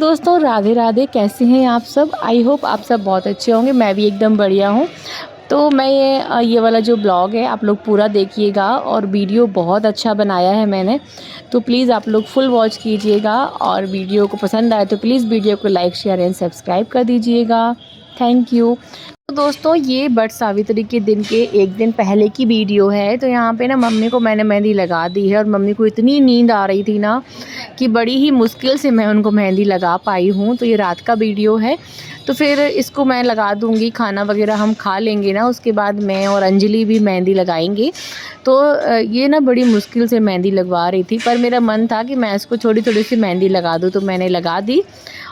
दोस्तों, राधे राधे। कैसे हैं आप सब? आई होप आप सब बहुत अच्छे होंगे। मैं भी एकदम बढ़िया हूँ। तो मैं ये वाला जो ब्लॉग है आप लोग पूरा देखिएगा, और वीडियो बहुत अच्छा बनाया है मैंने, तो प्लीज़ आप लोग फुल वॉच कीजिएगा। और वीडियो को पसंद आए तो प्लीज़ वीडियो को लाइक, शेयर एंड सब्सक्राइब कर दीजिएगा। Thank you. तो दोस्तों, ये वट सावित्री के दिन के एक दिन पहले की वीडियो है। तो यहाँ पे ना मम्मी को मैंने मेहंदी लगा दी है, और मम्मी को इतनी नींद आ रही थी ना कि बड़ी ही मुश्किल से मैं उनको मेहंदी लगा पाई हूँ। तो ये रात का वीडियो है, तो फिर इसको मैं लगा दूँगी। खाना वगैरह हम खा लेंगे ना, उसके बाद मैं और अंजलि भी मेहंदी लगाएंगे। तो ये ना बड़ी मुश्किल से मेहंदी लगवा रही थी, पर मेरा मन था कि मैं इसको थोड़ी थोड़ी सी मेहंदी लगा दूँ, तो मैंने लगा दी।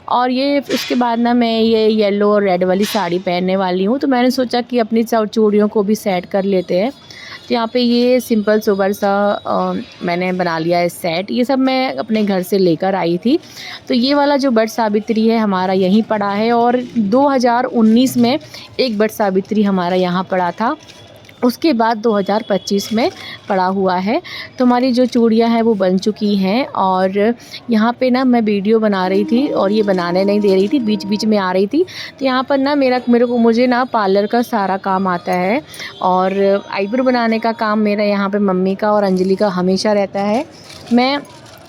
और ये उसके बाद ना मैं ये येलो और रेड वाली साड़ी पहनने वाली हूँ, तो मैंने सोचा कि अपनी चूड़ियों को भी सेट कर लेते हैं। तो यहाँ पे ये सिंपल सोबर सा मैंने बना लिया है सेट। ये सब मैं अपने घर से लेकर आई थी। तो ये वाला जो वट सावित्री है हमारा यहीं पड़ा है, और 2019 में एक वट सावित्री हमारा यहाँ पड़ा था। उसके बाद 2025 में पड़ा हुआ है। तो हमारी जो चूड़ियाँ हैं वो बन चुकी हैं। और यहाँ पे ना मैं वीडियो बना रही थी, और ये बनाने नहीं दे रही थी, बीच बीच में आ रही थी। तो यहाँ पर ना मुझे ना पार्लर का सारा काम आता है, और आईब्रो बनाने का काम मेरा यहाँ पे मम्मी का और अंजलि का हमेशा रहता है। मैं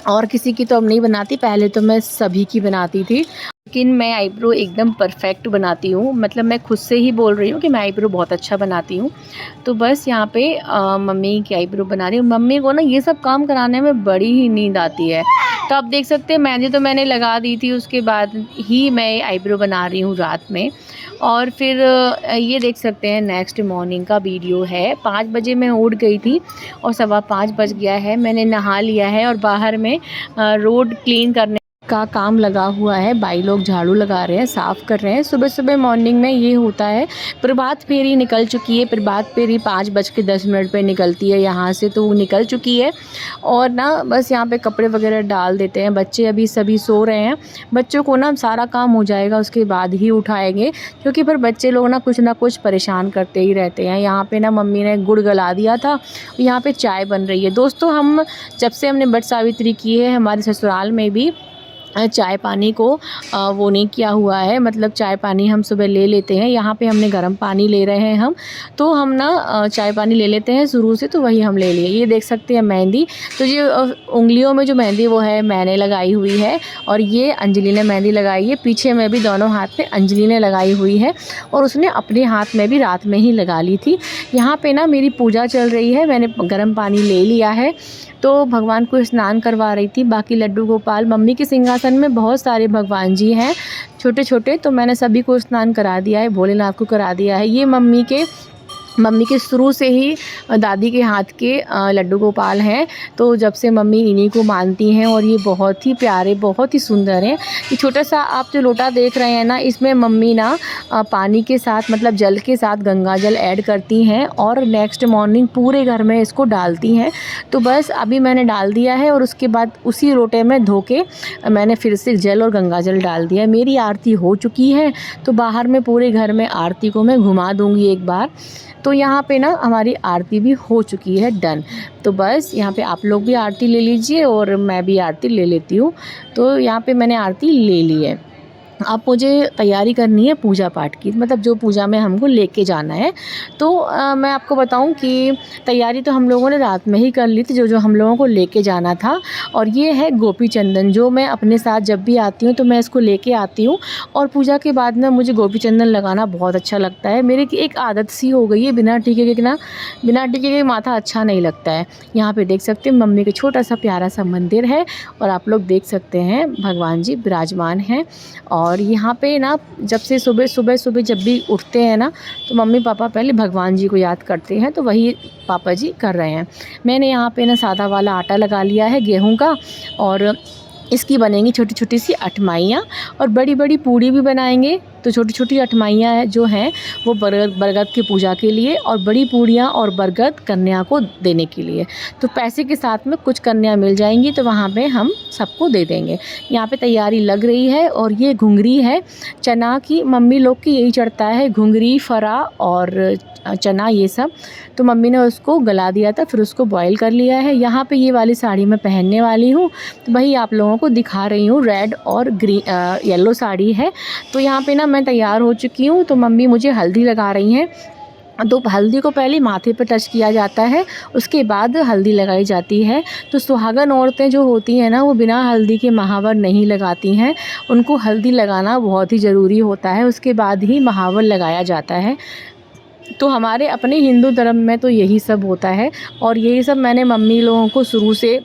और किसी की तो अब नहीं बनाती, पहले तो मैं सभी की बनाती थी, लेकिन मैं आईब्रो एकदम परफेक्ट बनाती हूँ। मतलब मैं खुद से ही बोल रही हूँ कि मैं आईब्रो बहुत अच्छा बनाती हूँ। तो बस यहाँ पे मम्मी की आईब्रो बना रही हूँ। मम्मी को ना ये सब काम कराने में बड़ी ही नींद आती है। तो आप देख सकते हैं मेहंदी तो मैंने लगा दी थी, उसके बाद ही मैं आईब्रो बना रही हूँ रात में। और फिर ये देख सकते हैं नेक्स्ट मॉर्निंग का वीडियो है। 5 बजे मैं उठ गई थी, और 5:15 बज गया है। मैंने नहा लिया है, और बाहर में रोड क्लीन करने का काम लगा हुआ है। भाई लोग झाड़ू लगा रहे हैं, साफ़ कर रहे हैं। सुबह सुबह मॉर्निंग में ये होता है। प्रभात फेरी निकल चुकी है। प्रभात फेरी 5:10 पे निकलती है यहाँ से, तो वो निकल चुकी है। और ना बस यहाँ पे कपड़े वगैरह डाल देते हैं। बच्चे अभी सभी सो रहे हैं। बच्चों को ना सारा काम हो जाएगा उसके बाद ही उठाएंगे, क्योंकि फिर बच्चे लोग ना कुछ परेशान करते ही रहते हैं। यहाँ पे ना मम्मी ने गुड़ गला दिया था, यहाँ पे चाय बन रही है। दोस्तों, हम जब से हमने वट सावित्री की है, हमारे ससुराल में भी चाय पानी को वो नहीं किया हुआ है। मतलब चाय पानी हम सुबह ले लेते हैं। यहाँ पे हमने गर्म पानी ले रहे हैं हम, तो हम ना चाय पानी ले लेते हैं शुरू से, तो वही हम ले लिए। ये देख सकते हैं मेहंदी। तो ये उंगलियों में जो मेहंदी वो है मैंने लगाई हुई है, और ये अंजलि ने मेहंदी लगाई है। पीछे में भी दोनों हाथ पे अंजलि ने लगाई हुई है, और उसने अपने हाथ में भी रात में ही लगा ली थी। यहाँ पे ना मेरी पूजा चल रही है। मैंने गर्म पानी ले लिया है, तो भगवान को स्नान करवा रही थी। बाकी लड्डू गोपाल, मम्मी के सिंहासन में बहुत सारे भगवान जी हैं छोटे छोटे, तो मैंने सभी को स्नान करा दिया है। भोलेनाथ को करा दिया है। ये मम्मी के शुरू से ही दादी के हाथ के लड्डू गोपाल हैं। तो जब से मम्मी इन्हीं को मानती हैं, और ये बहुत ही प्यारे, बहुत ही सुंदर हैं। ये छोटा सा आप जो लोटा देख रहे हैं ना, इसमें मम्मी ना पानी के साथ, मतलब जल के साथ गंगा जल ऐड करती हैं, और नेक्स्ट मॉर्निंग पूरे घर में इसको डालती हैं। तो बस अभी मैंने डाल दिया है, और उसके बाद उसी लोटे में धो के मैंने फिर से जल और गंगा जल डाल दिया है। मेरी आरती हो चुकी है, तो बाहर में पूरे घर में आरती को मैं घुमा दूँगी एक बार। तो यहाँ पे ना हमारी आरती भी हो चुकी है डन। तो बस यहाँ पे आप लोग भी आरती ले लीजिए, और मैं भी आरती ले लेती हूँ। तो यहाँ पे मैंने आरती ले ली है। अब मुझे तैयारी करनी है पूजा पाठ की, मतलब जो पूजा में हमको लेके जाना है। तो मैं आपको बताऊं कि तैयारी तो हम लोगों ने रात में ही कर ली थी, जो हम लोगों को लेके जाना था। और ये है गोपी चंदन, जो मैं अपने साथ जब भी आती हूँ तो मैं इसको लेके आती हूँ। और पूजा के बाद ना मुझे गोपी चंदन लगाना बहुत अच्छा लगता है। मेरी एक आदत सी हो गई है, बिना टीके के माथा अच्छा नहीं लगता है। यहाँ पर देख सकते हैं मम्मी का छोटा सा प्यारा सा मंदिर है, और आप लोग देख सकते हैं भगवान जी विराजमान हैं। और यहाँ पे ना जब से सुबह जब भी उठते हैं ना, तो मम्मी पापा पहले भगवान जी को याद करते हैं, तो वही पापा जी कर रहे हैं। मैंने यहाँ पे ना सादा वाला आटा लगा लिया है गेहूं का, और इसकी बनेंगी छोटी छोटी सी अठमाइयाँ, और बड़ी बड़ी पूड़ी भी बनाएंगे। तो छोटी छोटी अठमाइयाँ जो हैं वो बरगद की पूजा के लिए, और बड़ी पूड़ियाँ और बरगद कन्या को देने के लिए। तो पैसे के साथ में कुछ कन्या मिल जाएंगी तो वहाँ पे हम सबको दे देंगे। यहाँ पे तैयारी लग रही है। और ये घुंगरी है चना की, मम्मी लोग की यही चढ़ता है, घुंगरी, फरा और चना ये सब। तो मम्मी ने उसको गला दिया था, फिर उसको बॉईल कर लिया है। यहाँ पे ये वाली साड़ी मैं पहनने वाली हूँ, तो वही आप लोगों को दिखा रही हूँ। रेड और येलो साड़ी है। तो यहाँ पे ना मैं तैयार हो चुकी हूँ, तो मम्मी मुझे हल्दी लगा रही हैं। तो हल्दी को पहले माथे पे टच किया जाता है, उसके बाद हल्दी लगाई जाती है। तो सुहागन औरतें जो होती हैं ना, वो बिना हल्दी के महावर नहीं लगाती हैं, उनको हल्दी लगाना बहुत ही ज़रूरी होता है, उसके बाद ही महावर लगाया जाता है। तो हमारे अपने हिंदू धर्म में तो यही सब होता है, और यही सब मैंने मम्मी लोगों को शुरू से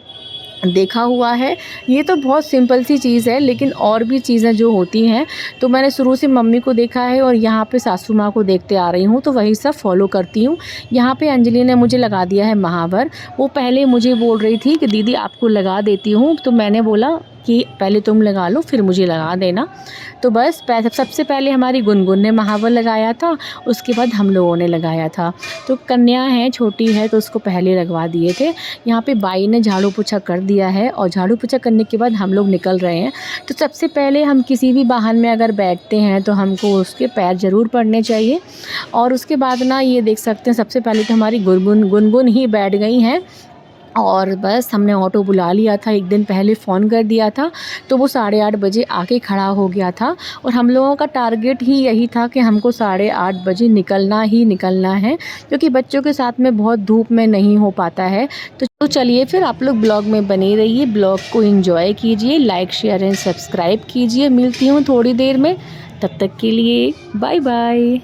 देखा हुआ है। ये तो बहुत सिंपल सी चीज़ है, लेकिन और भी चीज़ें जो होती हैं तो मैंने शुरू से मम्मी को देखा है, और यहाँ पे सासू माँ को देखते आ रही हूँ, तो वही सब फॉलो करती हूँ। यहाँ पे अंजलि ने मुझे लगा दिया है महावर। वो पहले मुझे बोल रही थी कि दीदी आपको लगा देती हूँ, तो मैंने बोला कि पहले तुम लगा लो फिर मुझे लगा देना। तो बस सबसे पहले हमारी गुनगुन ने महावर लगाया था, उसके बाद हम लोगों ने लगाया था। तो कन्या है, छोटी है, तो उसको पहले लगवा दिए थे। यहाँ पे बाई ने झाड़ू पोछा कर दिया है, और झाड़ू पोछा करने के बाद हम लोग निकल रहे हैं। तो सबसे पहले हम किसी भी वाहन में अगर बैठते हैं तो हमको उसके पैर ज़रूर पड़ने चाहिए। और उसके बाद ना ये देख सकते हैं, सबसे पहले तो हमारी गुनगुन ही बैठ गई हैं। और बस हमने ऑटो बुला लिया था, एक दिन पहले फ़ोन कर दिया था, तो वो 8:30 बजे आके खड़ा हो गया था। और हम लोगों का टारगेट ही यही था कि हमको 8:30 बजे निकलना ही निकलना है, क्योंकि बच्चों के साथ में बहुत धूप में नहीं हो पाता है। तो चलिए फिर आप लोग ब्लॉग में बने रहिए, ब्लॉग को एंजॉय कीजिए, लाइक शेयर एंड सब्सक्राइब कीजिए। मिलती हूँ थोड़ी देर में, तब तक के लिए बाय बाय।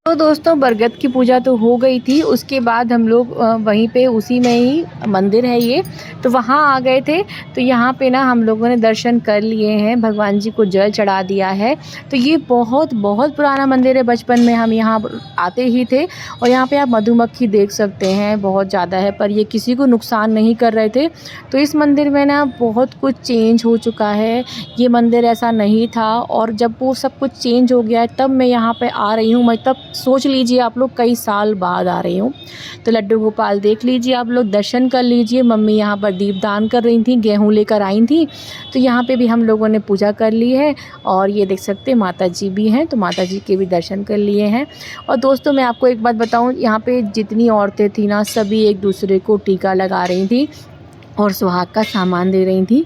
तो दोस्तों बरगद की पूजा तो हो गई थी, उसके बाद हम लोग वहीं पे उसी में ही मंदिर है ये, तो वहाँ आ गए थे। तो यहाँ पे ना हम लोगों ने दर्शन कर लिए हैं, भगवान जी को जल चढ़ा दिया है। तो ये बहुत बहुत पुराना मंदिर है, बचपन में हम यहाँ आते ही थे। और यहाँ पे आप मधुमक्खी देख सकते हैं, बहुत ज़्यादा है, पर ये किसी को नुकसान नहीं कर रहे थे। तो इस मंदिर में ना बहुत कुछ चेंज हो चुका है, ये मंदिर ऐसा नहीं था। और जब वो सब कुछ चेंज हो गया है तब मैं यहाँ पे आ रही हूँ, मैं तब सोच लीजिए आप लोग कई साल बाद आ रही हूँ। तो लड्डू गोपाल देख लीजिए, आप लोग दर्शन कर लीजिए। मम्मी यहाँ पर दीपदान कर रही थी, गेहूँ लेकर आई थी। तो यहाँ पे भी हम लोगों ने पूजा कर ली है। और ये देख सकते हैं माता जी भी हैं, तो माता जी के भी दर्शन कर लिए हैं। और दोस्तों मैं आपको एक बात बताऊँ, यहाँ पे जितनी औरतें थी ना, सभी एक दूसरे को टीका लगा रही थी और सुहाग का सामान दे रही थी।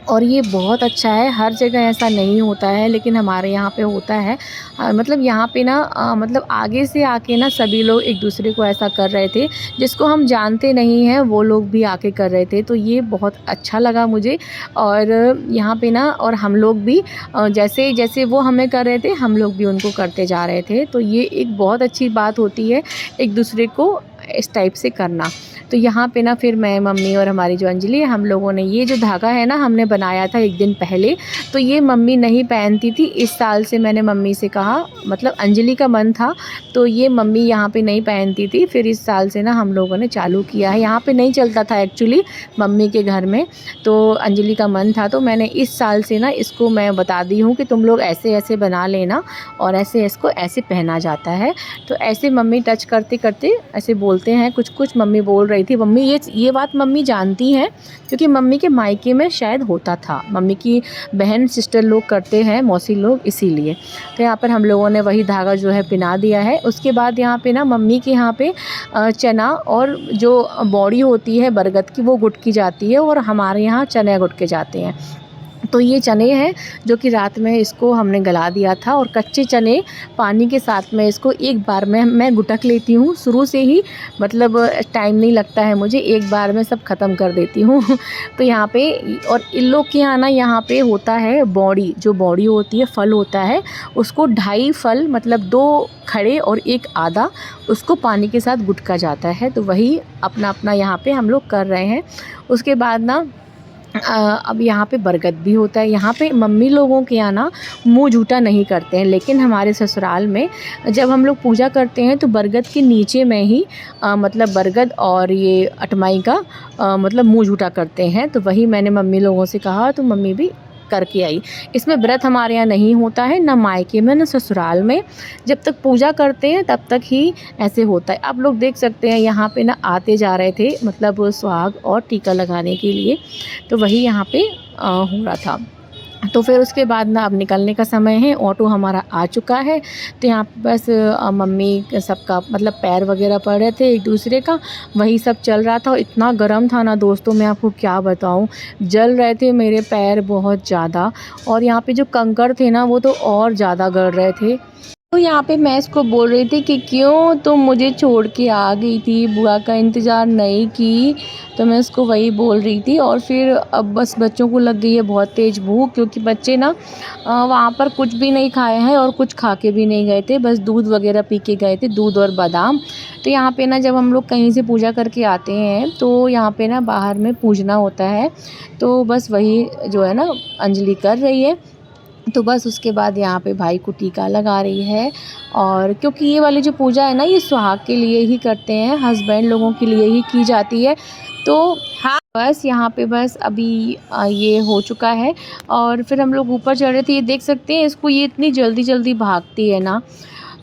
और ये बहुत अच्छा है, हर जगह ऐसा नहीं होता है लेकिन हमारे यहाँ पे होता है। मतलब यहाँ पे ना मतलब आगे से आके ना सभी लोग एक दूसरे को ऐसा कर रहे थे, जिसको हम जानते नहीं हैं वो लोग भी आके कर रहे थे, तो ये बहुत अच्छा लगा मुझे। और यहाँ पे ना और हम लोग भी जैसे जैसे वो हमें कर रहे थे हम लोग भी उनको करते जा रहे थे, तो ये एक बहुत अच्छी बात होती है एक दूसरे को इस टाइप से करना। तो यहाँ पे ना फिर मैं, मम्मी और हमारी जो अंजलि है, हम लोगों ने ये जो धागा है ना हमने बनाया था एक दिन पहले, तो ये मम्मी नहीं पहनती थी। इस साल से मैंने मम्मी से कहा, मतलब अंजलि का मन था तो ये मम्मी यहाँ पे नहीं पहनती थी, फिर इस साल से ना हम लोगों ने चालू किया है। यहाँ पे नहीं चलता था एक्चुअली मम्मी के घर में, तो अंजलि का मन था तो मैंने इस साल से ना इसको मैं बता दी हूँ कि तुम लोग ऐसे ऐसे बना लेना और ऐसे इसको ऐसे पहना जाता है। तो ऐसे मम्मी टच करते करते ऐसे बोलते हैं, कुछ कुछ मम्मी बोल रही थी। मम्मी ये बात मम्मी जानती हैं क्योंकि मम्मी के मायके में शायद होता था, मम्मी की बहन सिस्टर लोग करते हैं, मौसी लोग, इसीलिए। तो यहाँ पर हम लोगों ने वही धागा जो है पिना दिया है। उसके बाद यहाँ पे ना मम्मी के यहाँ पे चना और जो बॉडी होती है बरगद की वो गुटकी जाती है और हमारे यहाँ चने गुटके जाते हैं। तो ये चने हैं जो कि रात में इसको हमने गला दिया था और कच्चे चने पानी के साथ में इसको एक बार में मैं गुटक लेती हूँ शुरू से ही, मतलब टाइम नहीं लगता है मुझे, एक बार में सब ख़त्म कर देती हूँ। तो यहाँ पे और इन लोग के यहाँ ना यहाँ पे होता है बॉडी, जो बॉडी होती है फल होता है उसको 2.5 फल, मतलब 2 खड़े और 1 आधा, उसको पानी के साथ गुटका जाता है। तो वही अपना अपना यहाँ पे हम लोग कर रहे हैं। उसके बाद ना अब यहाँ पे बरगद भी होता है। यहाँ पे मम्मी लोगों के यहाँ ना मुँह झूठा नहीं करते हैं, लेकिन हमारे ससुराल में जब हम लोग पूजा करते हैं तो बरगद के नीचे में ही मतलब बरगद और ये अटमाई का मतलब मुँह झूठा करते हैं। तो वही मैंने मम्मी लोगों से कहा तो मम्मी भी करके आई। इसमें व्रत हमारे यहाँ नहीं होता है, ना मायके में ना ससुराल में, जब तक पूजा करते हैं तब तक ही ऐसे होता है। आप लोग देख सकते हैं यहाँ पे ना आते जा रहे थे, मतलब सुहाग और टीका लगाने के लिए, तो वही यहाँ पे हो रहा था। तो फिर उसके बाद ना अब निकलने का समय है, ऑटो हमारा आ चुका है। तो यहाँ पे बस मम्मी सबका मतलब पैर वगैरह पड़ रहे थे एक दूसरे का, वही सब चल रहा था। और इतना गर्म था ना दोस्तों, मैं आपको क्या बताऊँ, जल रहे थे मेरे पैर बहुत ज़्यादा। और यहाँ पे जो कंकड़ थे ना वो तो और ज़्यादा गल रहे थे। तो यहाँ पे मैं इसको बोल रही थी कि क्यों तुम मुझे छोड़ के आ गई थी, बुआ का इंतज़ार नहीं की, तो मैं इसको वही बोल रही थी। और फिर अब बस बच्चों को लग गई है बहुत तेज़ भूख, क्योंकि बच्चे ना वहाँ पर कुछ भी नहीं खाए हैं और कुछ खा के भी नहीं गए थे, बस दूध वगैरह पी के गए थे, दूध और बादाम। तो यहाँ पे ना जब हम लोग कहीं से पूजा करके आते हैं तो यहाँ पे ना बाहर में पूजना होता है, तो बस वही जो है ना अंजलि कर रही है। तो बस उसके बाद यहाँ पे भाई को टीका लगा रही है। और क्योंकि ये वाली जो पूजा है ना ये सुहाग के लिए ही करते हैं, हस्बैंड लोगों के लिए ही की जाती है। तो हाँ, बस यहाँ पे बस अभी ये हो चुका है और फिर हम लोग ऊपर चढ़ रहे थे। ये देख सकते हैं इसको, ये इतनी जल्दी जल्दी भागती है ना,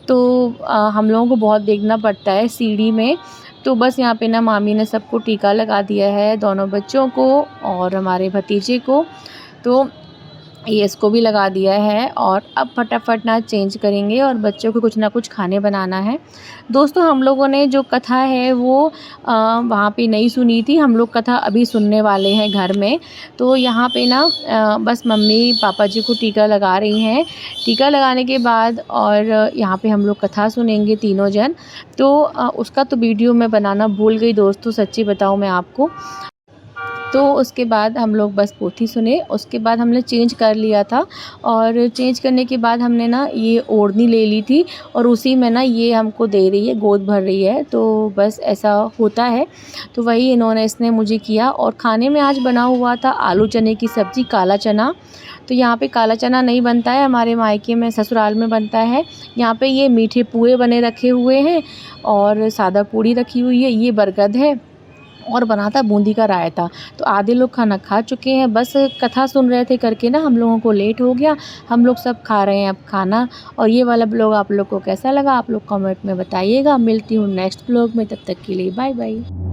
तो हम लोगों को बहुत देखना पड़ता है सीढ़ी में। तो बस यहाँ पे ना मामी ने सबको टीका लगा दिया है, दोनों बच्चों को और हमारे भतीजे को, तो ये इसको भी लगा दिया है। और अब फटाफट ना चेंज करेंगे और बच्चों को कुछ ना कुछ खाने बनाना है। दोस्तों हम लोगों ने जो कथा है वो वहाँ पे नहीं सुनी थी, हम लोग कथा अभी सुनने वाले हैं घर में। तो यहाँ पे ना बस मम्मी पापा जी को टीका लगा रही हैं। टीका लगाने के बाद और यहाँ पे हम लोग कथा सुनेंगे तीनों जन। तो उसका तो वीडियो मैं बनाना भूल गई दोस्तों, सच्ची बताऊँ मैं आपको। तो उसके बाद हम लोग बस पोथी सुने, उसके बाद हमने चेंज कर लिया था और चेंज करने के बाद हमने ना ये ओढ़नी ले ली थी और उसी में ना ये हमको दे रही है, गोद भर रही है। तो बस ऐसा होता है, तो वही इसने मुझे किया। और खाने में आज बना हुआ था आलू चने की सब्ज़ी, काला चना। तो यहाँ पे काला चना नहीं बनता है, हमारे मायके में ससुराल में बनता है। यहाँ पे ये मीठे पुए बने रखे हुए हैं और सादा पूड़ी रखी हुई है, ये बरगद है और बना था बूंदी का रायता। तो आधे लोग खाना खा चुके हैं, बस कथा सुन रहे थे करके ना हम लोगों को लेट हो गया, हम लोग सब खा रहे हैं अब खाना। और ये वाला ब्लॉग आप लोग को कैसा लगा आप लोग कमेंट में बताइएगा। मिलती हूँ नेक्स्ट ब्लॉग में, तब तक के लिए बाय बाय।